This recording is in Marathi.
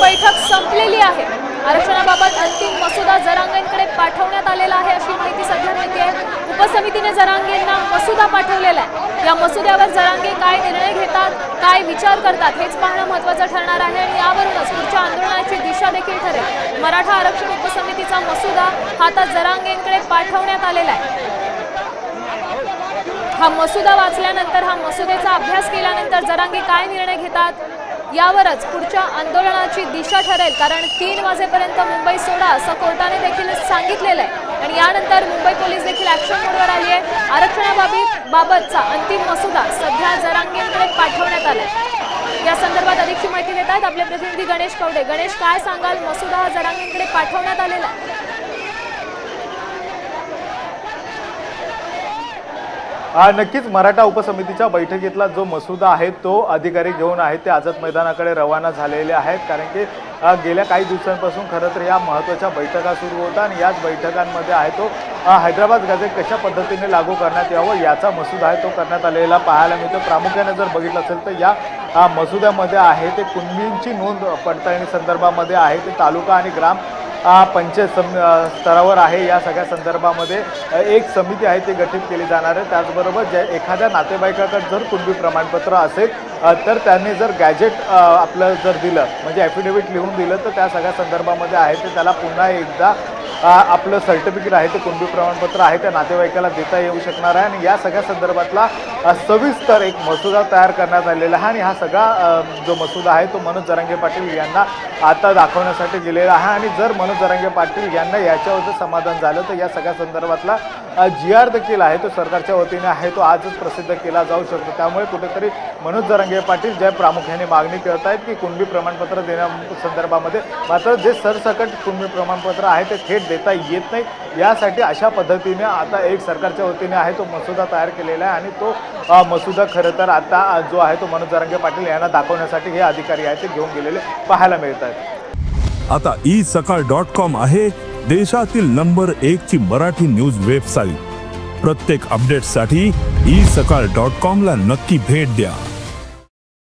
बैठक संपलेली आहे। आरक्षणाबाबत अंतिम मसुदा जरांगेंकडे पाठवण्यात आलेला आहे अशी माहिती सध्या मिळते। उपसमितीने जरांगेंना मसुदा पाठवलेला आहे। या मसुद्यावर जरांगे काय निर्णय घेतात, काय विचार करतात हेच पाहणं महत्त्वाचं ठरणार आहे आणि यावरूनच पुढच्या आंदोलनाची दिशा देखील ठरेल। मराठा आरक्षण उपसमितीचा मसुदा आता जरांगेंकडे पाठवण्यात आलेला आहे। हा मसुदा वाचल्यानंतर, हा मसुदेचा अभ्यास केल्यानंतर जरांगे काय निर्णय घेतात यावरच पुढच्या आंदोलनाची दिशा ठरेल। कारण 3 वाजेपर्यंत मुंबई सोडा असं कोर्टाने देखील सांगितलेलं आहे आणि यानंतर मुंबई पोलीस देखील ऍक्शन मोडवर आली आहे। आरक्षणाबाबतचा अंतिम मसुदा सध्या जरांगेंकडे पाठवण्यात आलाय। या संदर्भात अधिकची माहिती देत आहेत आपले प्रतिनिधी गणेश कवडे। गणेश, काय सांगाल, मसुदा हा जरांगेंकडे पाठवण्यात आलेला आहे? नक्कीच मराठा उपसमितीच्या बैठकीतला जो मसुदा आहे तो अधिकारी घेऊन आहे ते आझाद मैदानाकडे रवाना झालेले आहेत। कारण की गेल्या काही दिवसांपासून खरं तर या महत्त्वाच्या बैठका सुरू होता आणि याच बैठकांमध्ये आहे तो हैदराबाद गॅझेट कशा पद्धतीने लागू करण्यात यावं याचा मसुदा आहे तो करण्यात आलेला पाहायला मिळतो। प्रामुख्याने जर बघितलं असेल तर या मसुद्यामध्ये आहे ते कुणबींची नोंद पडताळणी संदर्भामध्ये आहे ते तालुका आणि ग्राम पंचायत स्तरावर आहे। या सगळ्या संदर्भामध्ये एक समिती आहे ती गठीत केली जाणार आहे। त्याचबरोबर ज्या एखाद्या नातेवाईकाकडे जर कुणबी प्रमाणपत्र असेल तर त्यांनी जर गॅजेट आपलं जर दिलं म्हणजे ॲफिडेव्हिट लिहून दिलं तर त्या सगळ्या संदर्भामध्ये आहे ते त्याला पुन्हा एकदा आपलं सर्टिफिकेट आहे ते कुणबी प्रमाणपत्र आहे त्या नातेवाईकाला देता येऊ शकणार आहे। आणि या सगळ्या संदर्भातला सविस्तर एक मसुदा तयार करण्यात आलेला आहे आणि हा सगळा जो मसुदा आहे तो मनोज जरांगे पाटील यांना आता दाखवण्यासाठी दिलेला आहे। आणि जर मनोज जरांगे पाटील यांना याच्यावर समाधान झालं तर या सगळ्या संदर्भातला GR देखील आहे तो सरकारच्या वतीने आहे तो आजच प्रसिद्ध केला जाऊ शकतो। त्यामुळे कुठेतरी मनोज जरांगे पाटील ज्या प्रामुख्याने मागणी करत आहेत की कुणबी प्रमाणपत्र देण्या संदर्भामध्ये मात्र जे सरसकट कुणबी प्रमाणपत्र आहे ते थेट देता येत नाही, यासाठी अशा पद्धतीने आता एक सरकारच्या वतीने आहे तो मसुदा तयार केलेला आहे। आणि तो मसुदा खरं तर आता जो आहे तो मनोज जरांगे पाटील यांना दाखवण्यासाठी हे अधिकारी आहेत ते घेऊन गेलेले पाहायला मिळत आहेत। आता isakal.com आहे देशातील नंबर 1 ची मराठी न्यूज वेबसाईट। प्रत्येक अपडेटसाठी isakal.com ला नक्की भेट द्या।